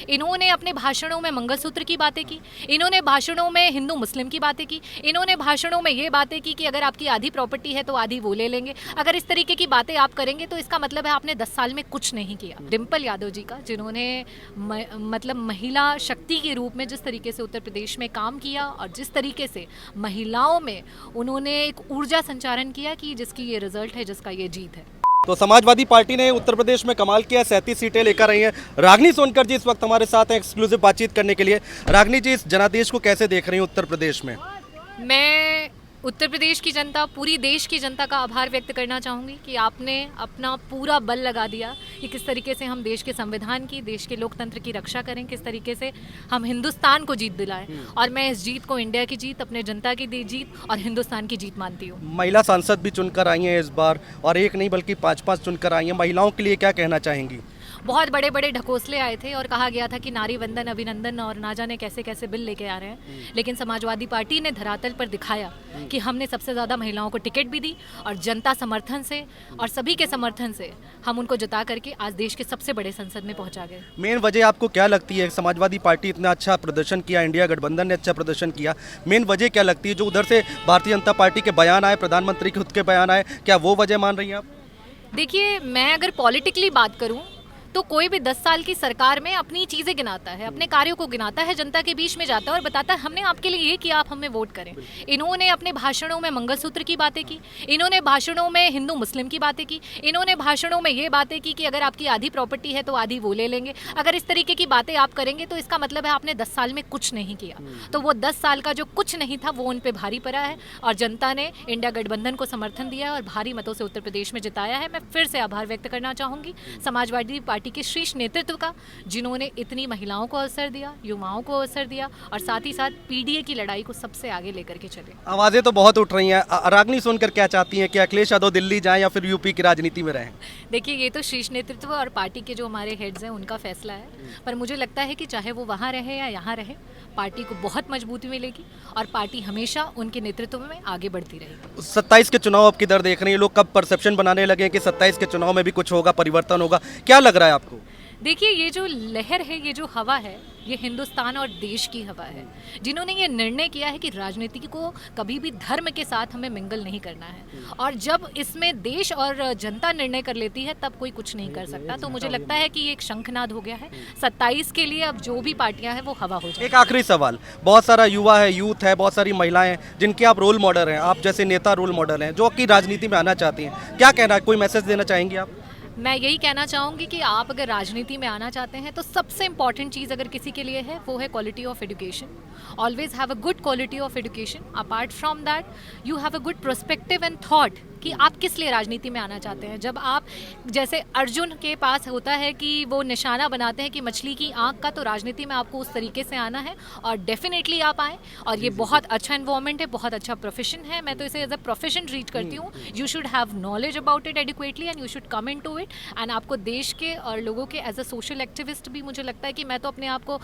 इन्होंने अपने भाषणों में मंगलसूत्र की बातें की, इन्होंने भाषणों में हिंदू मुस्लिम की बातें की, इन्होंने भाषणों में ये बातें की कि अगर आपकी आधी प्रॉपर्टी है तो आधी वो ले लेंगे। अगर इस तरीके की बातें आप करेंगे तो इसका मतलब है आपने 10 साल में कुछ नहीं किया। डिम्पल यादव जी का, जिन्होंने मतलब महिला शक्ति के रूप में जिस तरीके से उत्तर प्रदेश में काम किया और जिस तरीके से महिलाओं में उन्होंने एक ऊर्जा संचारण किया कि जिसकी ये रिजल्ट है, जिसका ये जीत है। तो समाजवादी पार्टी ने उत्तर प्रदेश में कमाल किया, 37 सीटें लेकर आई हैं। रागनी सोनकर जी इस वक्त हमारे साथ हैं एक्सक्लूसिव बातचीत करने के लिए। रागनी जी, इस जनादेश को कैसे देख रही हैं उत्तर प्रदेश में? मैं उत्तर प्रदेश की जनता, पूरी देश की जनता का आभार व्यक्त करना चाहूँगी कि आपने अपना पूरा बल लगा दिया कि किस तरीके से हम देश के संविधान की, देश के लोकतंत्र की रक्षा करें, किस तरीके से हम हिंदुस्तान को जीत दिलाएं। और मैं इस जीत को इंडिया की जीत, अपने जनता की जीत और हिंदुस्तान की जीत मानती हूँ। महिला सांसद भी चुनकर आई हैं इस बार, और एक नहीं बल्कि 5-5 चुनकर आई हैं। महिलाओं के लिए क्या कहना चाहेंगी? बहुत बड़े बड़े ढकोसले आए थे और कहा गया था कि नारी वंदन, अभिनंदन और ना जाने कैसे कैसे बिल लेके आ रहे हैं, लेकिन समाजवादी पार्टी ने धरातल पर दिखाया कि हमने सबसे ज़्यादा महिलाओं को टिकट भी दी और जनता समर्थन से और सभी के समर्थन से हम उनको जिता करके आज देश के सबसे बड़े संसद में पहुंचा गए। मेन वजह आपको क्या लगती है? समाजवादी पार्टी इतना अच्छा प्रदर्शन किया, इंडिया गठबंधन ने अच्छा प्रदर्शन किया, मेन वजह क्या लगती है? जो उधर से भारतीय जनता पार्टी के बयान आए, प्रधानमंत्री के खुद के बयान आए, क्या वो वजह मान रही हैं आप? देखिए, मैं अगर पॉलिटिकली बात करूं तो कोई भी 10 साल की सरकार में अपनी चीज़ें गिनाता है, अपने कार्यों को गिनाता है, जनता के बीच में जाता है और बताता है हमने आपके लिए ये किया, आप हमें वोट करें। इन्होंने अपने भाषणों में मंगलसूत्र की बातें की, इन्होंने भाषणों में हिंदू मुस्लिम की बातें की, इन्होंने भाषणों में ये बातें की कि अगर आपकी आधी प्रॉपर्टी है तो आधी वो ले लेंगे। अगर इस तरीके की बातें आप करेंगे तो इसका मतलब है आपने 10 साल में कुछ नहीं किया। तो वो 10 साल का जो कुछ नहीं था वो उन पर भारी पड़ा है और जनता ने इंडिया गठबंधन को समर्थन दिया है और भारी मतों से उत्तर प्रदेश में जिताया है। मैं फिर से आभार व्यक्त करना चाहूँगी समाजवादी पार्टी के शीर्ष नेतृत्व का, जिन्होंने इतनी महिलाओं को अवसर दिया, युवाओं को अवसर दिया और साथ ही साथ पीडीए की लड़ाई को सबसे आगे लेकर के चले। आवाजें तो बहुत उठ रही हैं। रागनी सोनकर क्या चाहती हैं कि अखिलेश यादव दिल्ली जाएं या फिर यूपी की राजनीति में रहें? देखिए, ये तो शीर्ष नेतृत्व और पार्टी के जो हमारे हेड्स हैं उनका फैसला है, पर मुझे लगता है कि चाहे वो वहाँ रहे या यहाँ रहे, पार्टी को बहुत मजबूती मिलेगी और पार्टी हमेशा उनके नेतृत्व में आगे बढ़ती रहेगी। 27 के चुनाव अब किधर देख रही हैं? लोग कब परसेप्शन बनाने लगे कि 27 के चुनाव में भी कुछ होगा, परिवर्तन होगा, क्या लग रहा है आपको? देखिए, ये जो लहर है, ये जो हवा है, ये हिंदुस्तान और देश की हवा है, जिन्होंने ये निर्णय किया है कि राजनीति को कभी भी धर्म के साथ हमें मिंगल नहीं करना है। और जब इसमें देश और जनता निर्णय कर लेती है तब कोई कुछ नहीं कर सकता। तो मुझे लगता है कि ये एक शंखनाद हो गया है 27 के लिए। अब जो भी पार्टियां हैं वो हवा हो जाए। एक आखिरी सवाल, बहुत सारा युवा है, यूथ है, बहुत सारी महिलाएं हैं जिनके आप रोल मॉडल हैं, आप जैसे नेता रोल मॉडल हैं जो कि राजनीति में आना चाहती हैं, क्या कहना है, कोई मैसेज देना चाहेंगे आप? मैं यही कहना चाहूँगी कि आप अगर राजनीति में आना चाहते हैं तो सबसे इंपॉर्टेंट चीज़ अगर किसी के लिए है वो है quality of education. Always have a good quality of education. Apart from that you have a good perspective and thought कि आप किस लिए राजनीति में आना चाहते हैं। जब आप, जैसे अर्जुन के पास होता है कि वो निशाना बनाते हैं कि मछली की आंख का, तो राजनीति में आपको उस तरीके से आना है और डेफिनेटली आप आएँ। और ये बहुत अच्छा एनवायरनमेंट है, बहुत अच्छा प्रोफेशन है। मैं तो इसे एज अ प्रोफेशन ट्रीट करती हूँ। You should have knowledge about it adequately and you should come in to it. And आपको देश के और लोगों के एज अ सोशल एक्टिविस्ट भी, मुझे लगता है कि मैं तो अपने आप को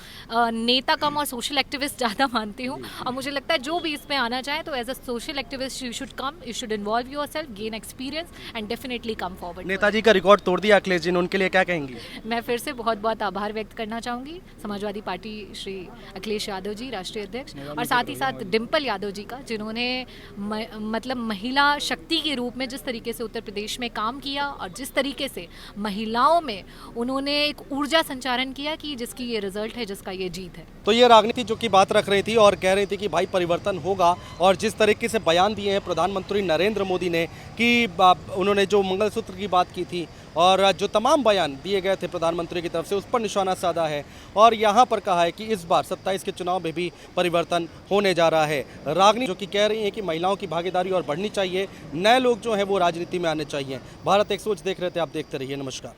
नेता कम और सोशल एक्टिविस्ट ज़्यादा मानती हूँ। और मुझे लगता है जो भी इसमें आना चाहे तो as a social activist you should come, you should involve yourself, gain experience and definitely come forward. नेताजी का रिकॉर्ड तोड़ दिया अखिलेश जी ने, उनके लिए क्या कहेंगी? मैं फिर से बहुत बहुत आभार व्यक्त करना चाहूँगी समाजवादी पार्टी श्री अखिलेश यादव जी, राष्ट्रीय अध्यक्ष, और साथ ही साथ डिम्पल यादव जी का, जिन्होंने मतलब महिला शक्ति के रूप में जिस तरीके से उत्तर प्रदेश में काम किया और जिस तरीके से महिलाओं में उन्होंने एक ऊर्जा संचारण किया कि जिसकी ये रिजल्ट है, जिसका ये जीत है। तो ये राजनीति जो की बात रख रही थी और कह रही थी कि भाई परिवर्तन होगा, और जिस तरीके से बयान दिए हैं प्रधानमंत्री नरेंद्र मोदी ने कि उन्होंने जो मंगलसूत्र की बात की थी और जो तमाम बयान दिए गए थे प्रधानमंत्री की तरफ से, उस पर निशाना साधा है और यहाँ पर कहा है कि इस बार 27 के चुनाव में भी परिवर्तन होने जा रहा है। रागनी जो कि कह रही हैं कि महिलाओं की भागीदारी और बढ़नी चाहिए, नए लोग जो हैं वो राजनीति में आने चाहिए। भारत एक सोच देख रहे थे, आप देखते रहिए। नमस्कार।